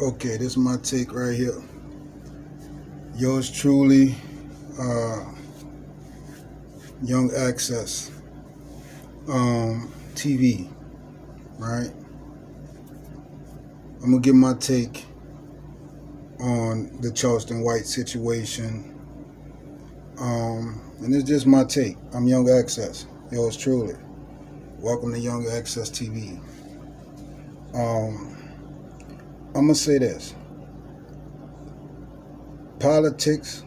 Okay, this is my take right here. Yours truly, uh, Young Access TV, right? I'm gonna give my take on the Charleston White situation, and it's just my take. I'm Young Access, yours truly. Welcome to Young Access TV. Um, I'm gonna say this: politics,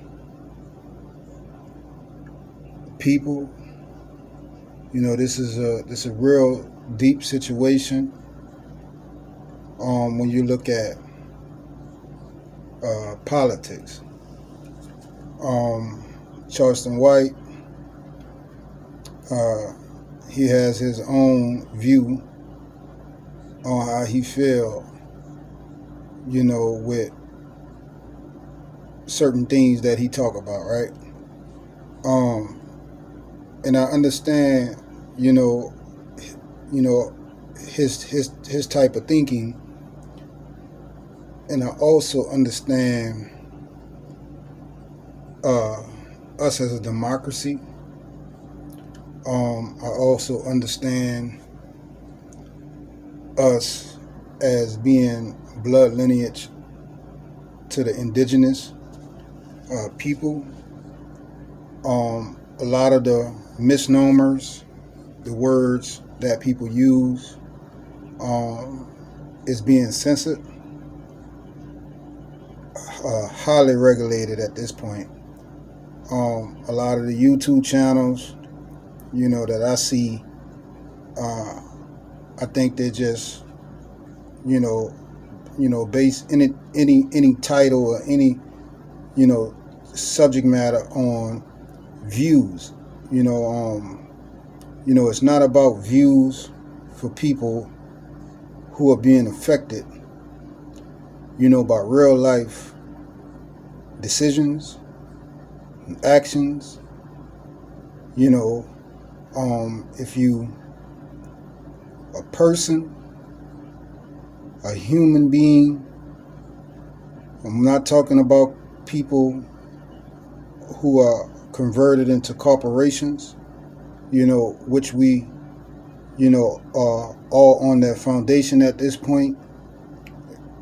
people. This is a real deep situation. When you look at politics, um, Charleston White, uh, he has his own view on how he feel, with certain things that he talk about, right? Um, and I understand, you know, you know, his type of thinking, and I also understand uh, us as a democracy. I also understand us as being blood lineage to the indigenous people. A lot of the misnomers, the words that people use, is being censored, highly regulated at this point. A lot of the YouTube channels, that I see, I think they're just, you know, base any title or any, subject matter on views. It's not about views for people who are being affected, by real life decisions and actions. If you a person, a human being, I'm not talking about people who are converted into corporations, which we, are all on that foundation at this point,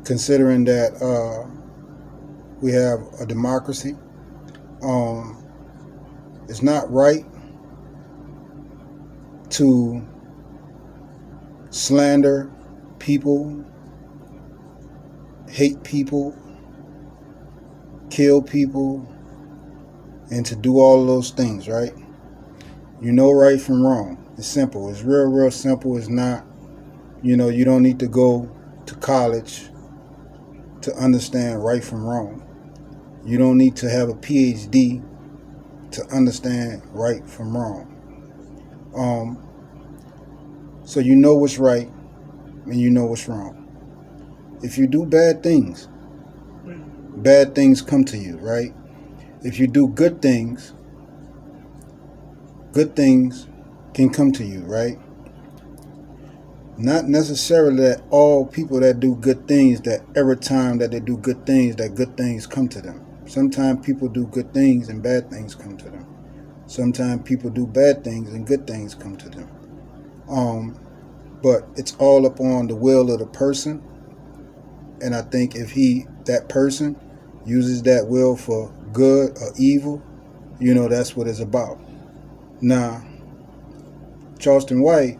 considering that we have a democracy. It's not right to slander people, hate people, kill people, and to do all of those things, right? Right from wrong. It's simple. It's real, real simple. It's not, you don't need to go to college to understand right from wrong. You don't need to have a PhD to understand right from wrong. So you know what's right and you know what's wrong. If you do bad things come to you, right? If you do good things can come to you, right? Not necessarily that all people that do good things, that every time that they do good things, that good things come to them. Sometimes people do good things and bad things come to them. Sometimes people do bad things and good things come to them. But it's all upon the will of the person. And I think if that person uses that will for good or evil, that's what it's about. Now, Charleston White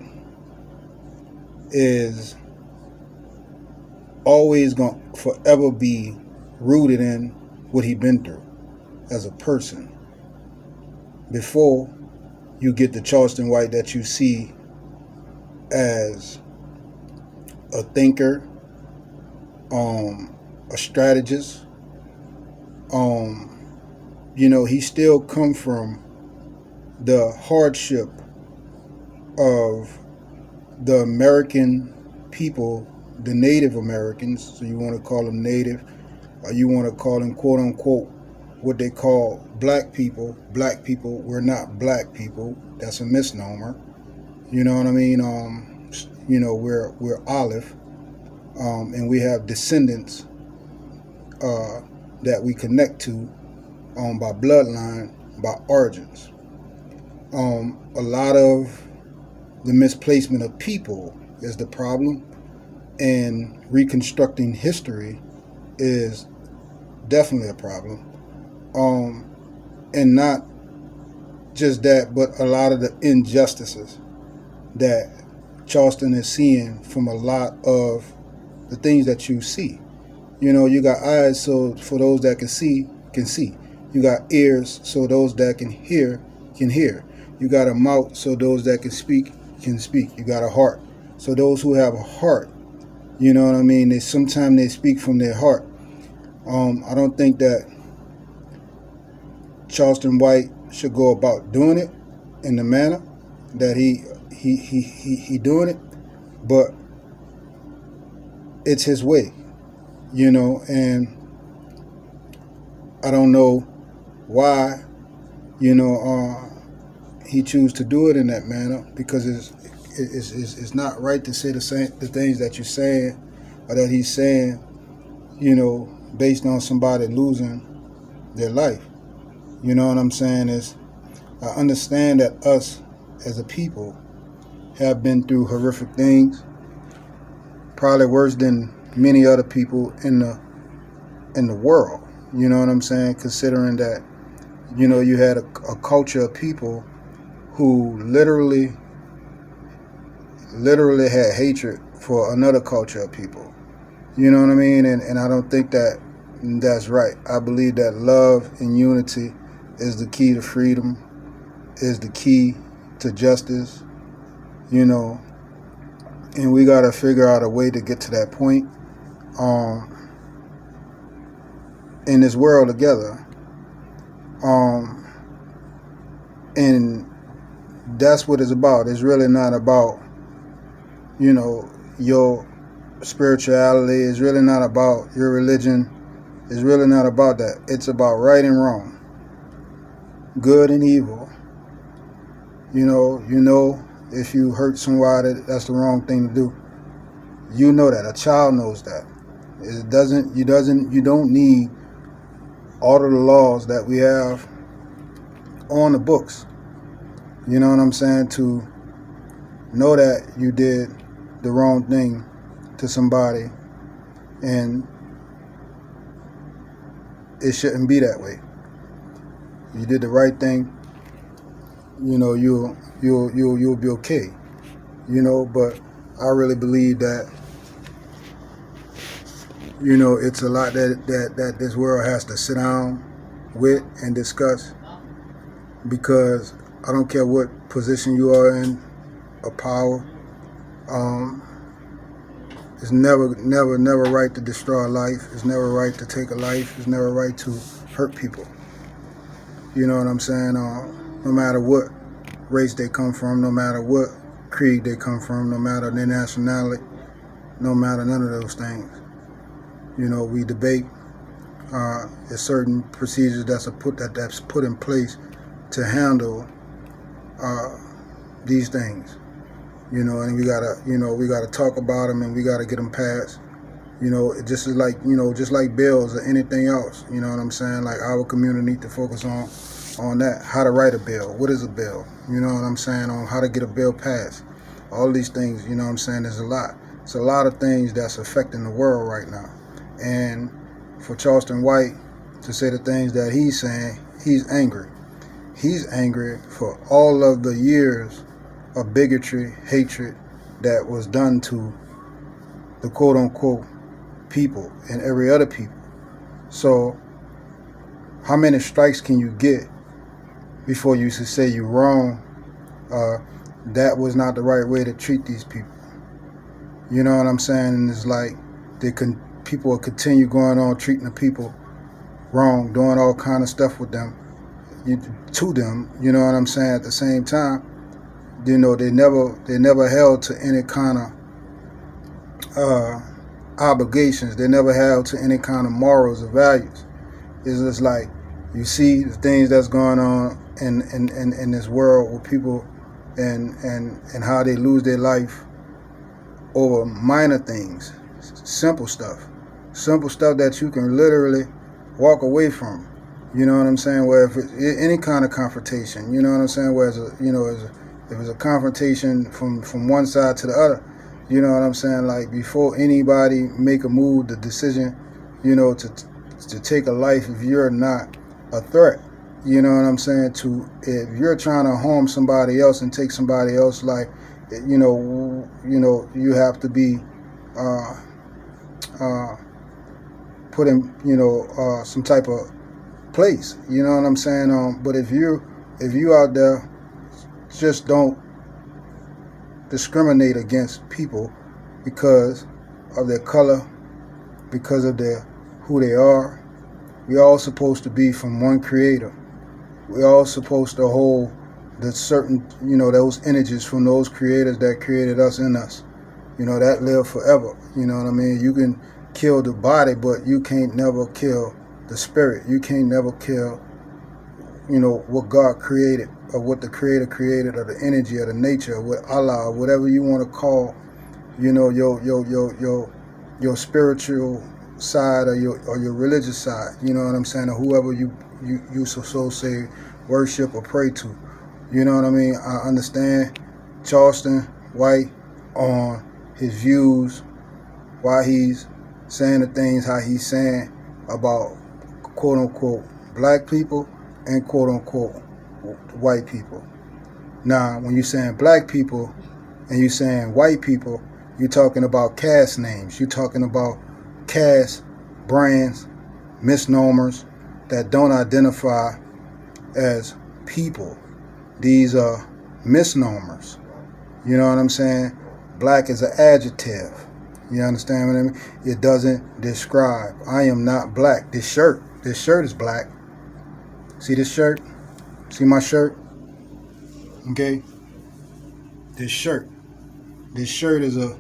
is always going to forever be rooted in what he been through as a person. Before you get the Charleston White that you see as a thinker, a strategist, he still come from the hardship of the American people, the Native Americans, so you want to call them Native, or you want to call them quote unquote what they call black people. Black people, we're not black people. That's a misnomer. You know what I mean? We're olive, and we have descendants that we connect to by bloodline, by origins. A lot of the misplacement of people is the problem, and reconstructing history is definitely a problem. And not just that, but a lot of the injustices that Charleston is seeing from a lot of the things that you see. You got eyes, so for those that can see, can see. You got ears, so those that can hear, can hear. You got a mouth, so those that can speak, can speak. You got a heart, so those who have a heart, you know what I mean? Sometimes they speak from their heart. I don't think that Charleston White should go about doing it in the manner that he doing it, but it's his way, and I don't know why, he choose to do it in that manner, because it's not right to say the things that you're saying or that he's saying, based on somebody losing their life. You know what I'm saying? I understand that us as a people have been through horrific things, probably worse than many other people in the world. You know what I'm saying? Considering that, you had a culture of people who literally had hatred for another culture of people. You know what I mean? And I don't think that that's right. I believe that love and unity is the key to freedom, is the key to justice, and we got to figure out a way to get to that point in this world together. And that's what it's about. It's really not about, your spirituality. It's really not about your religion. It's really not about that. It's about right and wrong, good and evil. If you hurt somebody, that's the wrong thing to do. You know that. A child knows that. You don't need all of the laws that we have on the books. You know what I'm saying? To know that you did the wrong thing to somebody, and it shouldn't be that way. You did the right thing. You'll be okay. But I really believe that it's a lot that this world has to sit down with and discuss, because I don't care what position you are in of power. It's never right to destroy a life. It's never right to take a life. It's never right to hurt people. You know what I'm saying? No matter what race they come from, no matter what creed they come from, no matter their nationality, no matter none of those things. We debate. There's certain procedures that's put in place to handle these things. And we gotta talk about them, and we gotta get them passed. Just like bills or anything else. You know what I'm saying? Like, our community need to focus on that. How to write a bill. What is a bill? You know what I'm saying? On how to get a bill passed. All these things, you know what I'm saying? There's a lot. It's a lot of things that's affecting the world right now. And for Charleston White to say the things that he's saying, he's angry. He's angry for all of the years of bigotry, hatred that was done to the quote-unquote people and every other people. So how many strikes can you get before you should say you're wrong? That was not the right way to treat these people. You know what I'm saying? And it's like people will continue going on treating the people wrong, doing all kind of stuff with them, to them. You know what I'm saying? At the same time, they never held to any kind of obligations. They never held to any kind of morals or values. It's just like, you see the things that's going on in this world with people, and how they lose their life over minor things, simple stuff. Simple stuff that you can literally walk away from. You know what I'm saying? Where if any kind of confrontation, you know what I'm saying? Where if it's a confrontation from one side to the other, you know what I'm saying? Like before anybody make a move, the decision, to take a life, if you're not a threat, you know what I'm saying? If you're trying to harm somebody else and take somebody else's life, you have to be put in some type of place. You know what I'm saying? But if you out there, just don't discriminate against people because of their color, because of who they are. We all supposed to be from one creator. We all supposed to hold the certain, those energies from those creators that created us in us. That live forever. You know what I mean? You can kill the body, but you can't never kill the spirit. You can't never kill, what God created, or what the Creator created, or the energy, or the nature, or what Allah, or whatever you want to call, your spiritual side, or your religious side. You know what I'm saying? Or whoever you so say worship or pray to. You know what I mean? I understand Charleston White on his views, why he's saying the things how he's saying about quote unquote black people and quote unquote white people. Now, when you're saying black people and you're saying white people, you're talking about caste names. You're talking about caste brands, misnomers that don't identify as people. These are misnomers. You know what I'm saying? Black is an adjective. You understand what I mean? It doesn't describe. I am not black. This shirt is black. See this shirt? See my shirt? Okay. This shirt is a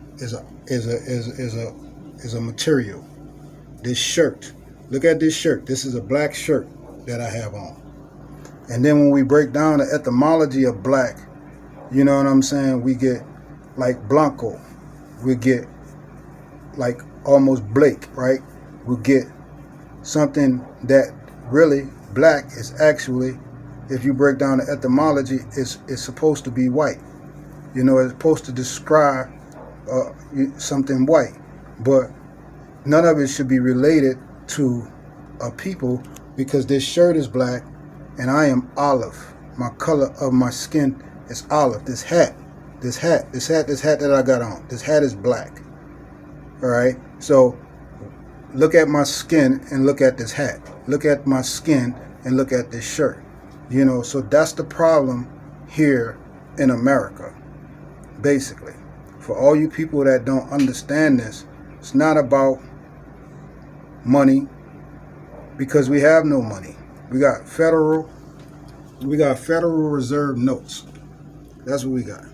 material. This shirt. Look at this shirt. This is a black shirt that I have on. And then when we break down the etymology of black, you know what I'm saying? We get like Blanco. We get like almost Blake, right? We get something that really black is actually, if you break down the etymology, it's supposed to be white. It's supposed to describe something white. But none of it should be related to a people, because this shirt is black and I am olive. My color of my skin is olive. This hat that I got on, this hat is black. All right. So look at my skin and look at this hat. Look at my skin and look at this shirt. So that's the problem here in America. Basically, for all you people that don't understand this, it's not about money, because we have no money. We got Federal Reserve notes. That's what we got.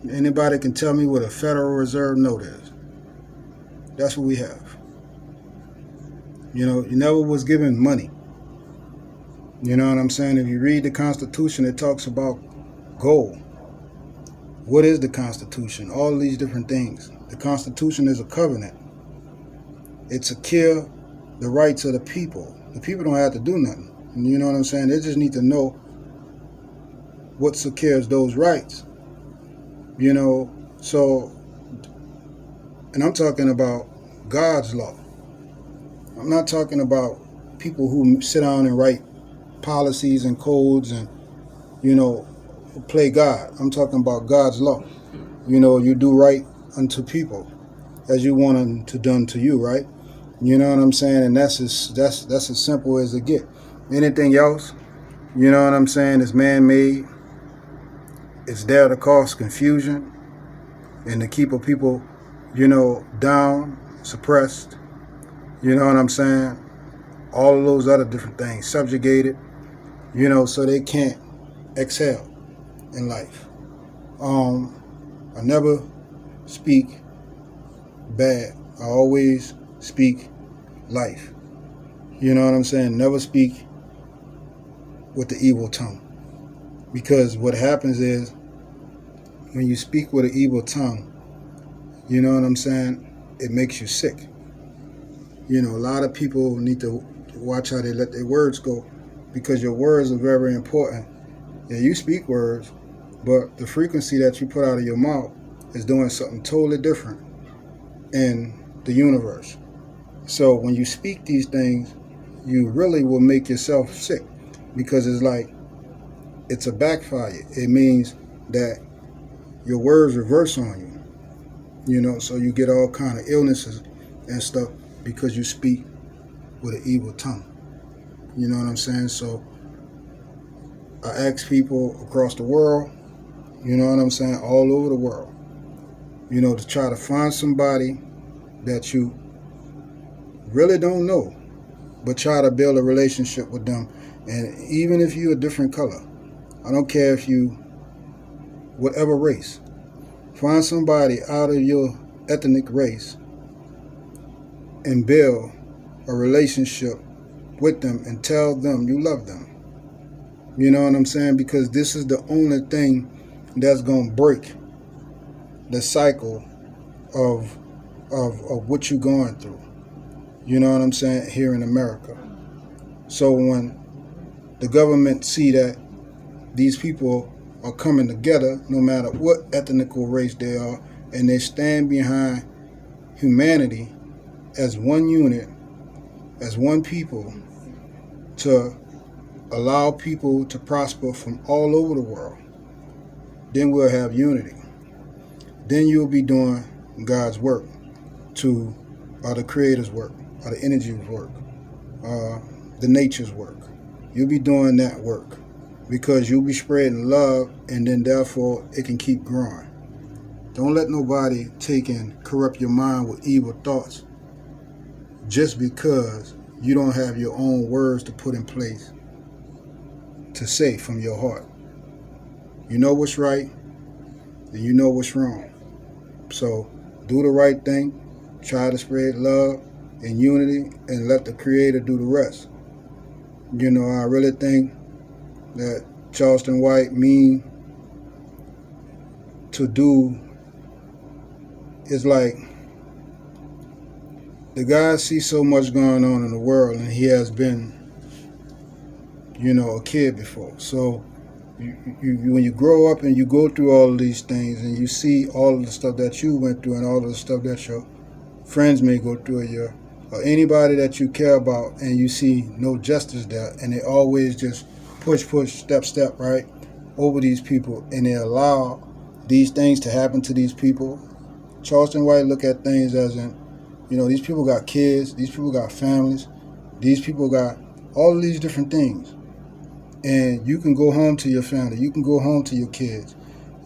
Anybody can tell me what a Federal Reserve note is. That's what we have. You never was given money. You know what I'm saying? If you read the Constitution, it talks about gold. What is the Constitution? All these different things. The Constitution is a covenant. It secures the rights of the people. The people don't have to do nothing. You know what I'm saying? They just need to know what secures those rights. So, and I'm talking about God's law. I'm not talking about people who sit down and write policies and codes and, play God. I'm talking about God's law. You do right unto people as you want them to done to you, right? You know what I'm saying? And that's as simple as it get. Anything else, you know what I'm saying, is man-made. It's there to cause confusion and to keep people, down, suppressed. You know what I'm saying? All of those other different things, subjugated, so they can't excel in life. I never speak bad. I always speak life. You know what I'm saying? Never speak with the evil tongue. Because what happens is, when you speak with an evil tongue, you know what I'm saying, it makes you sick. You know, a lot of people need to watch how they let their words go, because your words are very important. Yeah, you speak words, but the frequency that you put out of your mouth is doing something totally different in the universe. So when you speak these things, you really will make yourself sick, because it's like it's a backfire. It means that your words reverse on you. You know, so you get all kind of illnesses and stuff because you speak with an evil tongue. You know what I'm saying? So I ask people across the world, you know what I'm saying, all over the world, you know, to try to find somebody that you really don't know, but try to build a relationship with them. And even if you're a different color, I don't care if you whatever race, find somebody out of your ethnic race and build a relationship with them and tell them you love them. You know what I'm saying? Because this is the only thing that's going to break the cycle of, of what you're going through. You know what I'm saying? Here in America. So when the government see that these people are coming together, no matter what ethnical race they are, and they stand behind humanity as one unit, as one people, to allow people to prosper from all over the world, then we'll have unity. Then you'll be doing God's work, to the Creator's work, or the energy's work, the nature's work. You'll be doing that work, because you'll be spreading love, and then therefore it can keep growing. Don't let nobody take and corrupt your mind with evil thoughts just because you don't have your own words to put in place to say from your heart. You know what's right, and you know what's wrong. So do the right thing, try to spread love and unity, and let the Creator do the rest. You know, I really think that Charleston White mean to do is like, the guy sees so much going on in the world, and he has been, you know, a kid before. So when you grow up and you go through all of these things, and you see all of the stuff that you went through, and all of the stuff that your friends may go through, or anybody that you care about, and you see no justice there, and they always just push, step, right, over these people, and they allow these things to happen to these people. Charleston White look at things as in, you know, these people got kids, these people got families, these people got all of these different things. And you can go home to your family, you can go home to your kids,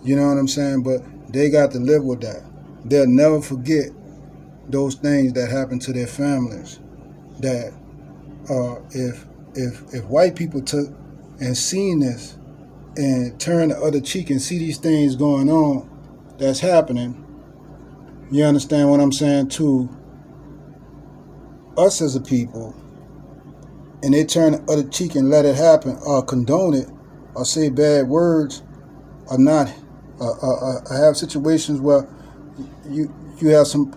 you know what I'm saying? But they got to live with that. They'll never forget those things that happen to their families. That if white people took and seen this and turned the other cheek and see these things going on that's happening, you understand what I'm saying, to us as a people, and they turn the other cheek and let it happen, or condone it, or say bad words, or not, have situations where you have some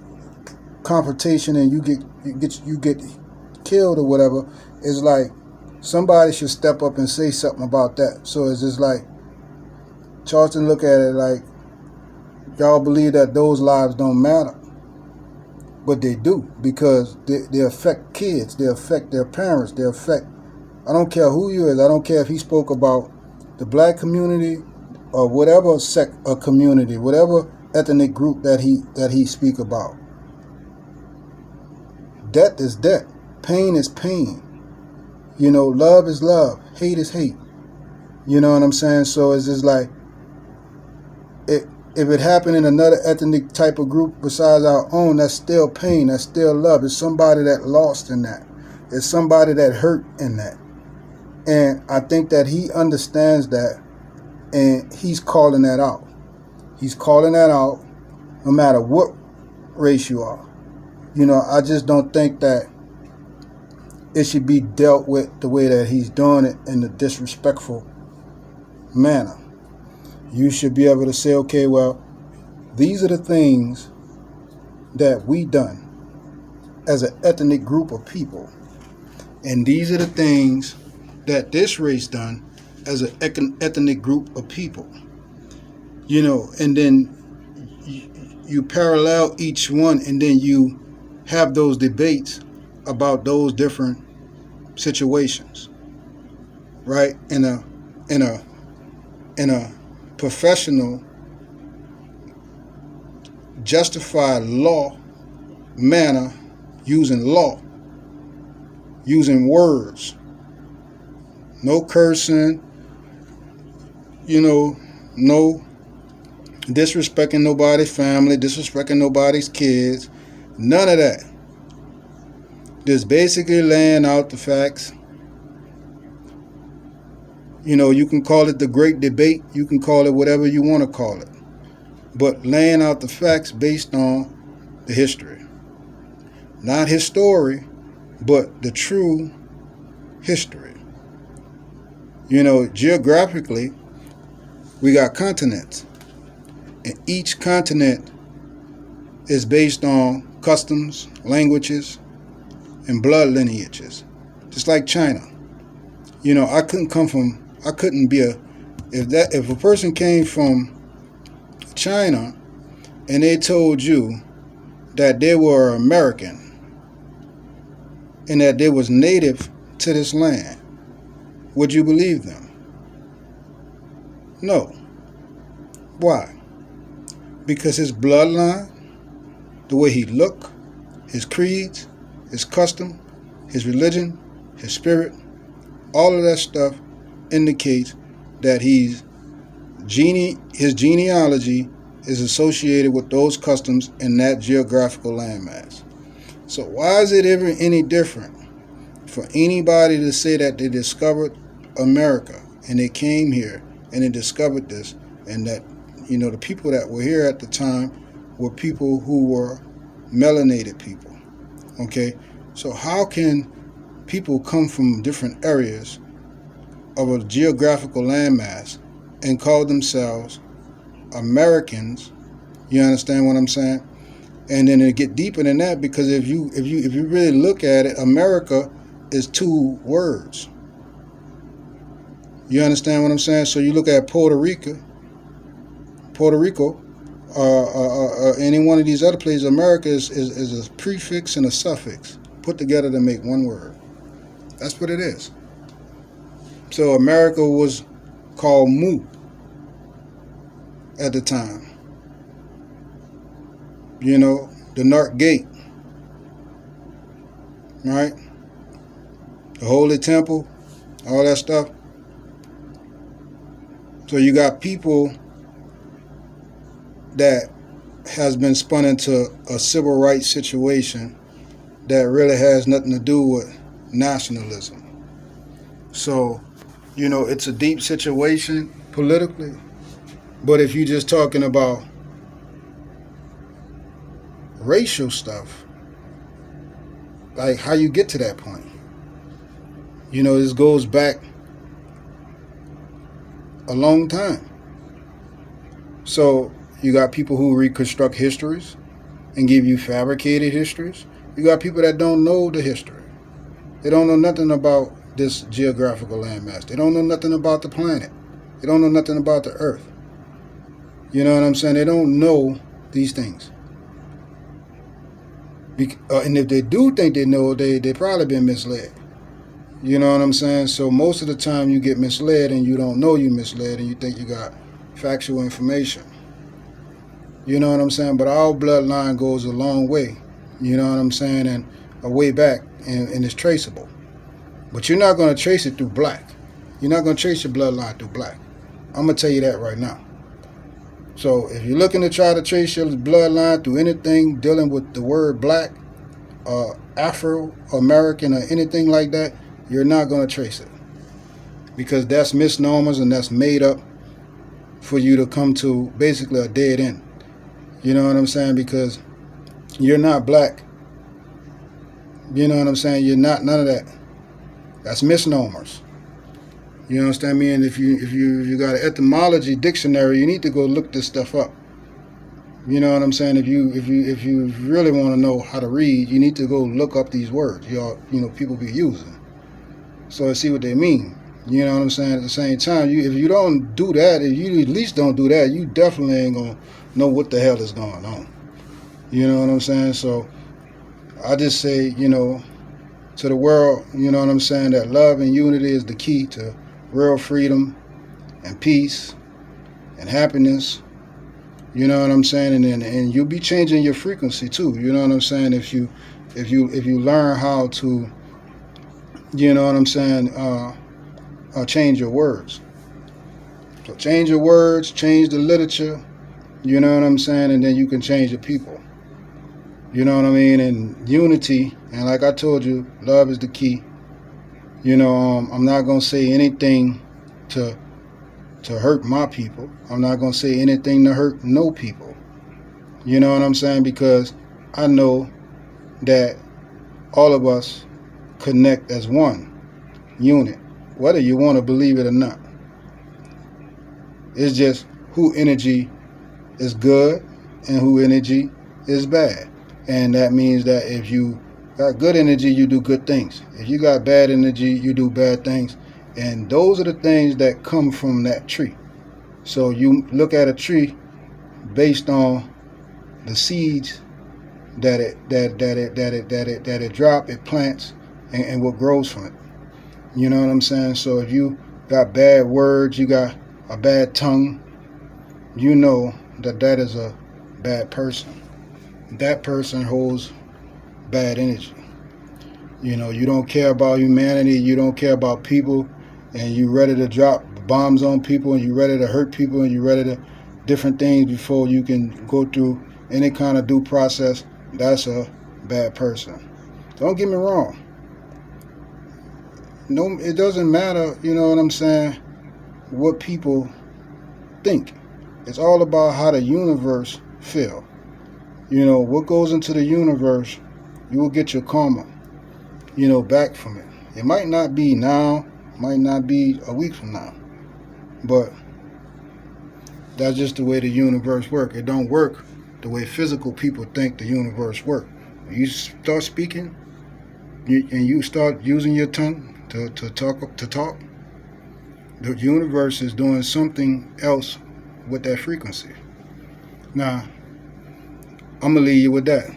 confrontation and you get killed or whatever, it's like somebody should step up and say something about that. So it's just like Charleston look at it like, y'all believe that those lives don't matter, but they do, because they affect kids, they affect their parents, they affect, I don't care who you is, I don't care if he spoke about the black community or whatever sect or community, whatever ethnic group that he speak about. Death is death, pain is pain, you know, love is love, hate is hate. You know what I'm saying? So it's just like, if it happened in another ethnic type of group besides our own, that's still pain, that's still love. It's somebody that lost in that. It's somebody that hurt in that. And I think that he understands that, and he's calling that out. He's calling that out no matter what race you are. You know, I just don't think that it should be dealt with the way that he's doing it, in a disrespectful manner. You should be able to say, okay, well, these are the things that we done, as an ethnic group of people. And these are the things that this race done as an ethnic group of people. And then you parallel each one, and then you have those debates about those different situations, right? In a professional, justified law manner, using law, using words, no cursing, no disrespecting nobody's family, disrespecting nobody's kids, none of that. Just basically laying out the facts. You can call it the great debate, you can call it whatever you want to call it, but laying out the facts based on the history. Not history, but the true history. Geographically, we got continents. And each continent is based on customs, languages, and blood lineages. Just like China. I couldn't be if a person came from China and they told you that they were American and that they was native to this land, would you believe them? No. Why? Because his bloodline, the way he looked, his creeds, his custom, his religion, his spirit, all of that stuff indicates that his genealogy is associated with those customs in that geographical landmass. So why is it ever any different for anybody to say that they discovered America and they came here and they discovered this, and that the people that were here at the time were people who were melanated people? Okay, so how can people come from different areas of a geographical landmass and call themselves Americans? You understand what I'm saying? And then it get deeper than that, because if you really look at it, America is two words. You understand what I'm saying? So you look at Puerto Rico, any one of these other places, America is a prefix and a suffix put together to make one word. That's what it is. So America was called Mu at the time. The North Gate, right? The Holy Temple, all that stuff. So you got people that has been spun into a civil rights situation that really has nothing to do with nationalism. So, it's a deep situation politically. But if you're just talking about racial stuff, like how you get to that point, this goes back a long time. So you got people who reconstruct histories and give you fabricated histories. You got people that don't know the history. They don't know nothing about this geographical landmass. They don't know nothing about the planet. They don't know nothing about the earth. You know what I'm saying? They don't know these things. And if they do think they know, they probably been misled. You know what I'm saying? So most of the time you get misled and you don't know you misled and you think you got factual information. You know what I'm saying? But our bloodline goes a long way. You know what I'm saying? And a way back, and it's traceable. But you're not going to trace it through black. You're not going to trace your bloodline through black. I'm going to tell you that right now. So if you're looking to try to trace your bloodline through anything dealing with the word black, Afro-American, or anything like that, you're not going to trace it. Because that's misnomers and that's made up for you to come to basically a dead end. You know what I'm saying? Because you're not black. You know what I'm saying? You're not none of that. That's misnomers. You understand me? And if you got an etymology dictionary, you need to go look this stuff up. You know what I'm saying? If you really want to know how to read, you need to go look up these words. People be using, so see what they mean. You know what I'm saying? At the same time, if you don't do that, if you at least don't do that, you definitely ain't gonna know what the hell is going on. You know what I'm saying? So I just say, to the world, you know what I'm saying, that love and unity is the key to real freedom and peace and happiness. You know what I'm saying? And you'll be changing your frequency too. You know what I'm saying? If you learn how to, you know what I'm saying, change your words. So change your words, change the literature. You know what I'm saying? And then you can change the people. You know what I mean? And unity, and like I told you, love is the key. I'm not gonna say anything to hurt my people. I'm not gonna say anything to hurt no people. You know what I'm saying? Because I know that all of us connect as one unit, whether you want to believe it or not. It's just who energy is good and who energy is bad. And that means that if you got good energy, you do good things. If you got bad energy, you do bad things. And those are the things that come from that tree. So you look at a tree based on the seeds that it drop, it plants, and what grows from it. You know what I'm saying? So if you got bad words, you got a bad tongue, you know that is a bad person. That person holds bad energy. You don't care about humanity, you don't care about people, and you ready to drop bombs on people, and you ready to hurt people, and you ready to different things before you can go through any kind of due process. That's a bad person. Don't get me wrong. No, it doesn't matter, you know what I'm saying, what people think. It's all about how the universe feel. What goes into the universe, you will get your karma, back from it. It might not be now, might not be a week from now, but that's just the way the universe works. It don't work the way physical people think the universe works. When you start speaking and you start using your tongue to talk, the universe is doing something else with that frequency. Now, I'm going to leave you with that.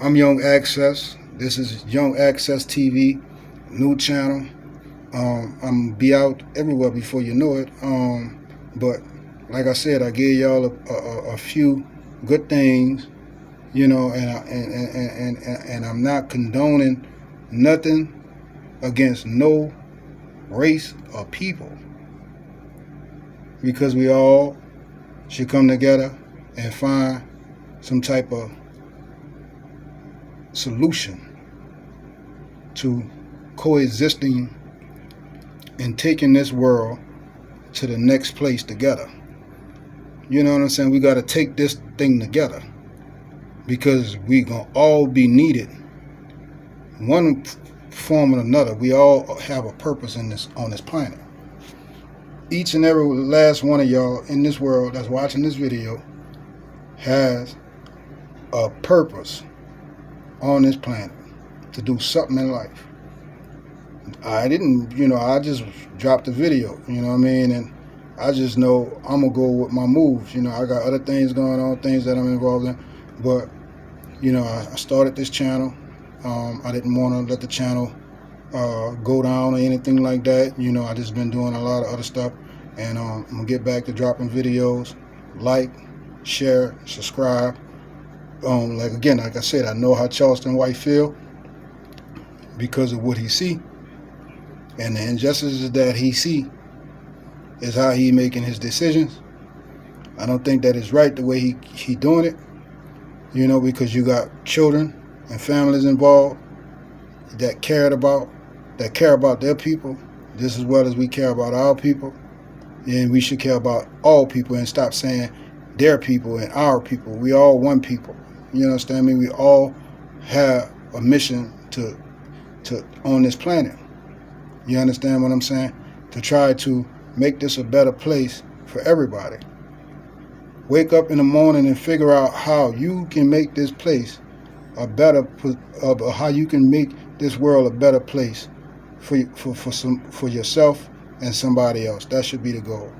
I'm Young Access. This is Young Access TV, new channel. I'm going to be out everywhere before you know it. But like I said, I gave y'all a few good things, and I'm not condoning nothing against no race or people, because we all should come together and find some type of solution to coexisting and taking this world to the next place together. You know what I'm saying? We got to take this thing together, because we gonna all be needed, one form or another. We all have a purpose on this planet. Each and every last one of y'all in this world that's watching this video has a purpose on this planet to do something in life. I didn't, I just dropped the video, you know what I mean? And I just know I'm going to go with my moves. I got other things going on, things that I'm involved in. But, I started this channel. I didn't want to let the channel go down or anything like that. I just been doing a lot of other stuff. And I'm going to get back to dropping videos. Like, share, subscribe. Like I said, I know how Charleston White feel because of what he see. And the injustices that he see is how he making his decisions. I don't think that is right the way he doing it. Because you got children and families involved that care about their people just as well as we care about our people. And we should care about all people and stop saying their people and our people. We all one people. You understand me? We all have a mission to on this planet. You understand what I'm saying? To try to make this a better place for everybody. Wake up in the morning and figure out how you can make this place a better, how you can make this world a better place for yourself and somebody else. That should be the goal.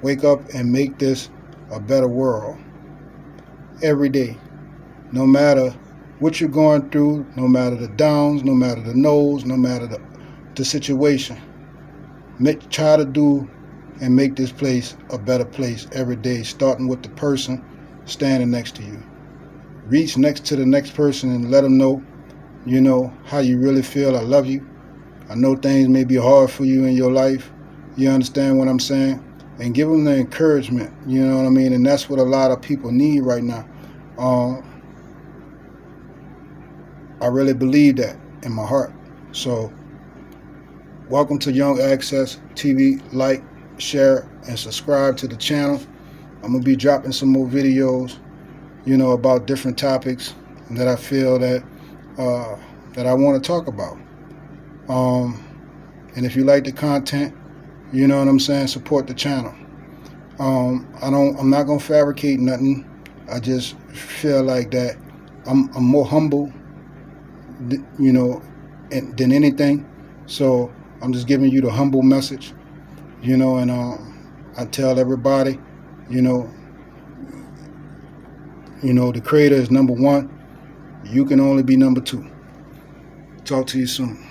Wake up and make this a better world every day, no matter what you're going through, no matter the downs, no matter the no's, no matter the situation. Try to do and make this place a better place every day, starting with the person standing next to you. Reach next to the next person and let them know, how you really feel. I love you. I know things may be hard for you in your life. You understand what I'm saying? And give them the encouragement, you know what I mean? And that's what a lot of people need right now. I really believe that in my heart. So, welcome to Young Access TV. Like, share, and subscribe to the channel. I'm going to be dropping some more videos, about different topics that I feel that I want to talk about. And if you like the content, you know what I'm saying, support the channel. I'm not gonna fabricate nothing. I just feel like that I'm more humble, than anything. So I'm just giving you the humble message, and I tell everybody, the creator is number one. You can only be number two. Talk to you soon.